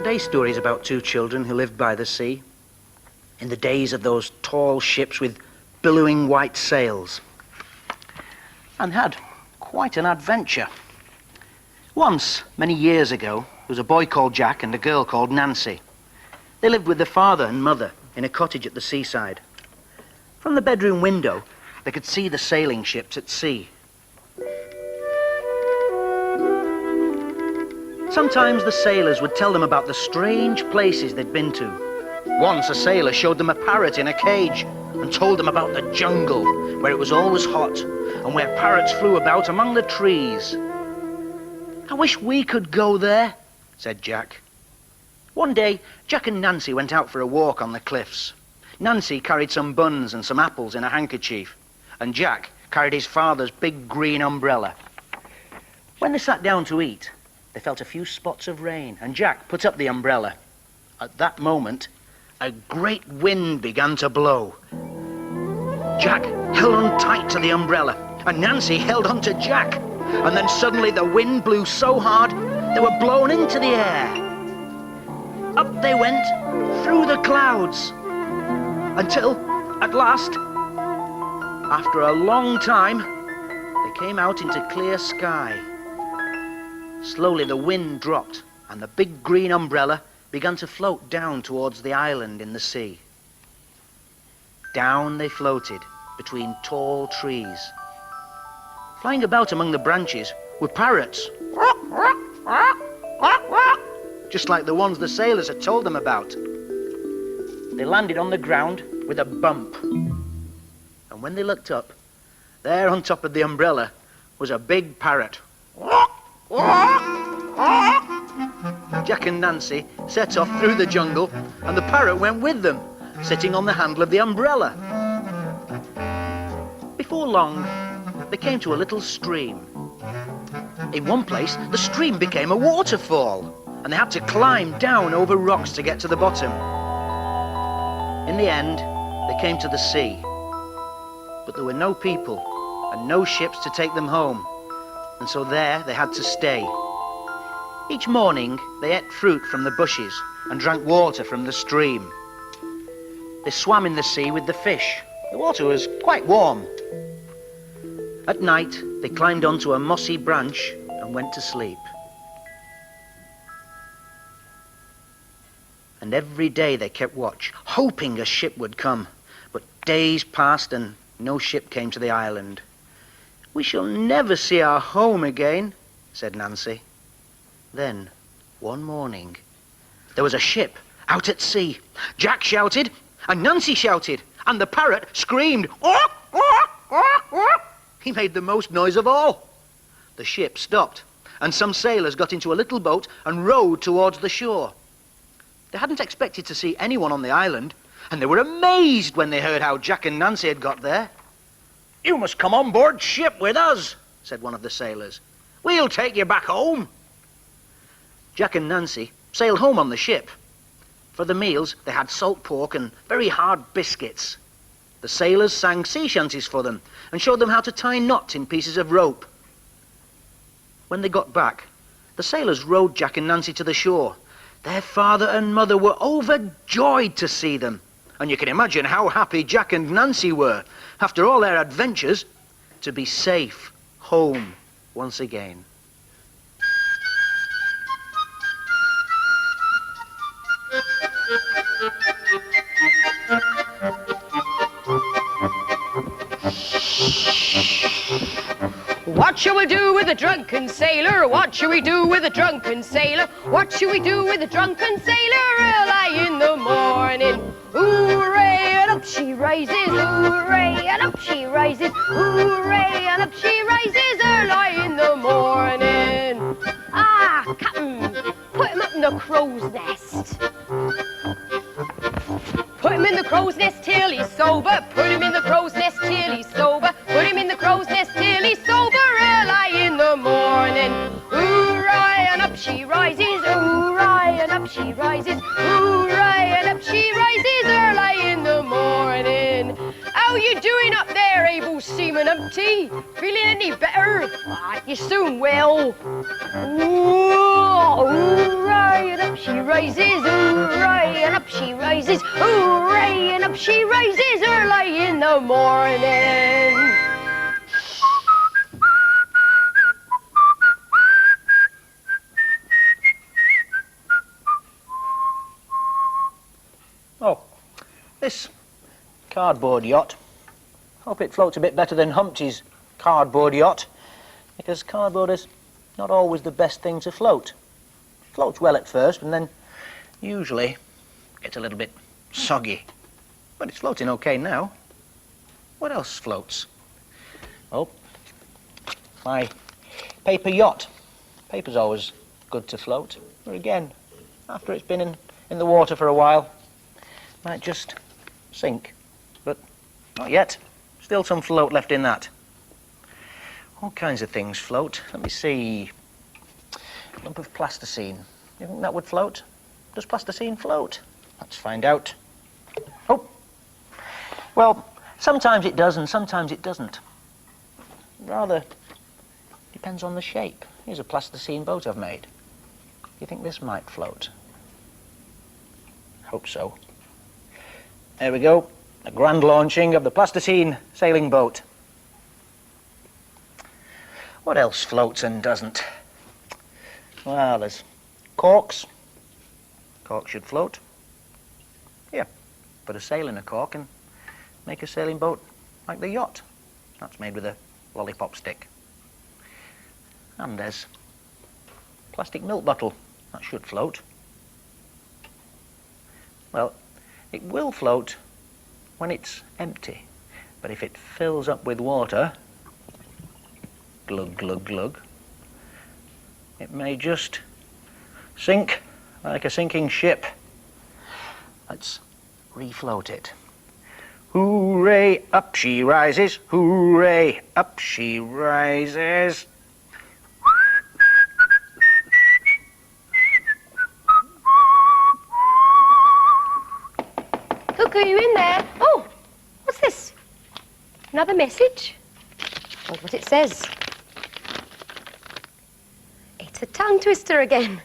Today's story is about two children who lived by the sea in the days of those tall ships with billowing white sails, and had quite an adventure. Once, many years ago, there was a boy called Jack and a girl called Nancy. They lived with their father and mother in a cottage at the seaside. From the bedroom window, they could see the sailing ships at sea. Sometimes the sailors would tell them about the strange places they'd been to. Once a sailor showed them a parrot in a cage and told them about the jungle, where it was always hot and where parrots flew about among the trees. "I wish we could go there," said Jack. One day, Jack and Nancy went out for a walk on the cliffs. Nancy carried some buns and some apples in a handkerchief, and Jack carried his father's big green umbrella. When they sat down to eat, they felt a few spots of rain, and Jack put up the umbrella. At that moment, a great wind began to blow. Jack held on tight to the umbrella, and Nancy held on to Jack. And then suddenly the wind blew so hard, they were blown into the air. Up they went, through the clouds, until, at last, after a long time, they came out into clear sky. Slowly the wind dropped, and the big green umbrella began to float down towards the island in the sea. Down they floated between tall trees. Flying about among the branches were parrots, just like the ones the sailors had told them about. They landed on the ground with a bump, and when they looked up, there on top of the umbrella was a big parrot. Jack and Nancy set off through the jungle, and the parrot went with them, sitting on the handle of the umbrella. Before long, they came to a little stream. In one place, the stream became a waterfall, and they had to climb down over rocks to get to the bottom. In the end, they came to the sea, but there were no people and no ships to take them home, and so there they had to stay. Each morning, they ate fruit from the bushes and drank water from the stream. They swam in the sea with the fish. The water was quite warm. At night, they climbed onto a mossy branch and went to sleep. And every day they kept watch, hoping a ship would come. But days passed and no ship came to the island. "We shall never see our home again," said Nancy. Then, one morning, there was a ship out at sea. Jack shouted, and Nancy shouted, and the parrot screamed. He made the most noise of all. The ship stopped, and some sailors got into a little boat and rowed towards the shore. They hadn't expected to see anyone on the island, and they were amazed when they heard how Jack and Nancy had got there. "You must come on board ship with us," said one of the sailors. "We'll take you back home." Jack and Nancy sailed home on the ship. For the meals, they had salt pork and very hard biscuits. The sailors sang sea shanties for them and showed them how to tie knots in pieces of rope. When they got back, the sailors rowed Jack and Nancy to the shore. Their father and mother were overjoyed to see them, and you can imagine how happy Jack and Nancy were, after all their adventures, to be safe home once again. What shall we do with a drunken sailor? What shall we do with a drunken sailor? What shall we do with a drunken sailor early in the morning? Hooray, and up she rises, hooray, and up she rises, hooray, and up she rises early in the morning. Ah, Captain, put him up in the crow's nest. Put him in the crow's nest till he's sober. Put him in the crow's nest till he's sober. Put him in the crow's nest till he's sober early in the morning. Hooray, and up she rises, hooray, and up she rises, hooray, and up she rises early in the morning. How you doing up there, able seaman Humpty? Feeling any better? Ah, you soon will. Ooh, hooray. hooray, and up she rises, hooray, and up she rises, hooray, and up she rises early in the morning. Oh, this cardboard yacht. Hope it floats a bit better than Humpty's cardboard yacht, because cardboard is not always the best thing to float. Floats well at first, and then usually gets a little bit soggy. But it's floating okay now. What else floats? Oh, my paper yacht. Paper's always good to float. But again, after it's been in the water for a while, might just sink. But not yet. Still some float left in that. All kinds of things float. Let me see. A lump of plasticine. You think that would float? Does plasticine float? Let's find out. Oh. Well, sometimes it does and sometimes it doesn't. Rather depends on the shape. Here's a plasticine boat I've made. Do you think this might float? Hope so. There we go. A grand launching of the plasticine sailing boat. What else floats and doesn't? Well, there's corks. Cork should float. Yeah, put a sail in a cork and make a sailing boat like the yacht. That's made with a lollipop stick. And there's plastic milk bottle. That should float. Well, it will float when it's empty, but if it fills up with water, glug, glug, glug, it may just sink like a sinking ship. Let's refloat it. Hooray, up she rises, hooray, up she rises. Cuckoo, you in there? Oh, what's this? Another message? Wonder what it says. It's a tongue twister again.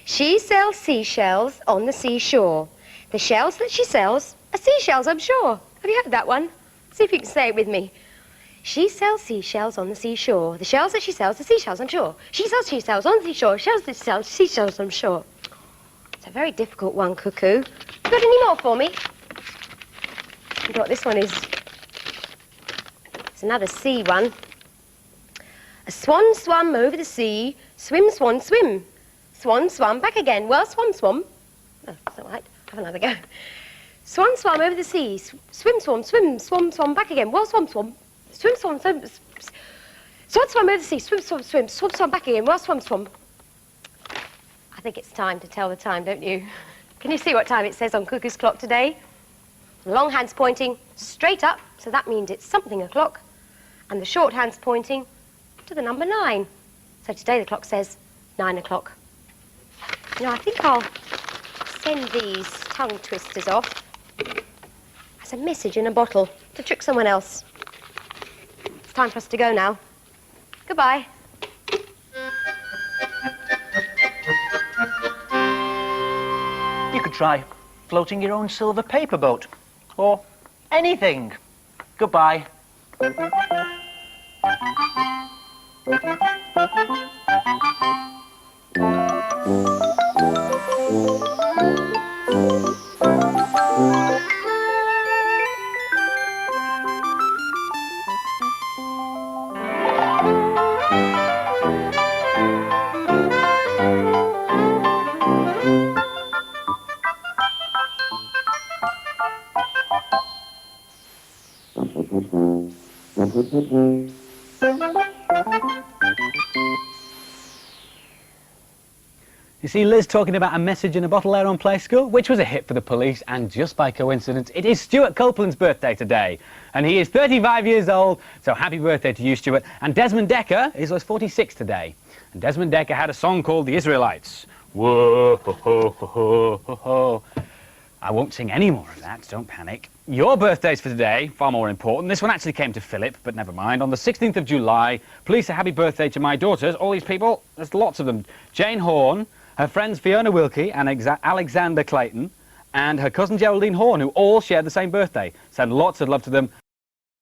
She sells seashells on the seashore. The shells that she sells are seashells, I'm sure. Have you heard that one? See if you can say it with me. She sells seashells on the seashore. The shells that she sells are seashells, I'm sure. She sells seashells on the seashore. Shells that she sells, seashells, I'm sure. It's a very difficult one, Cuckoo. You got any more for me? I wonder what this one is. It's another sea one. A swan swam over the sea. Swim, swan, swim. Swan swam back again. Well, swam, swam. Oh, that's all right. Have another go. Swan swam over the sea. Swim, swam, swim. Swam, swam back again. Well, swam, swam. Swim, swam, swim. Swan swam over the sea. Swim, swam, swim. Swam, swam back again. Well, swam, swam. I think it's time to tell the time, don't you? Can you see what time it says on Cuckoo's clock today? The long hand's pointing straight up, so that means it's something o'clock. And the short hand's pointing to the number 9. So today the clock says 9 o'clock. Now I think I'll send these tongue twisters off as a message in a bottle to trick someone else. It's time for us to go now. Goodbye. You could try floating your own silver paper boat. Or anything. Goodbye. You see Liz talking about a message in a bottle there on Play School, which was a hit for the Police, and just by coincidence, it is Stuart Copeland's birthday today. And he is 35 years old, so happy birthday to you, Stuart. And Desmond Dekker was 46 today. And Desmond Dekker had a song called The Israelites. Whoa, ho, ho, ho, ho, ho, ho. I won't sing any more of that, don't panic. Your birthdays for today, far more important. This one actually came to Philip, but never mind. On the 16th of July, please say happy birthday to my daughters. All these people, there's lots of them. Jane Horn, Her friends Fiona Wilkie and Alexander Clayton and her cousin Geraldine Horn, who all shared the same birthday. Send lots of love to them.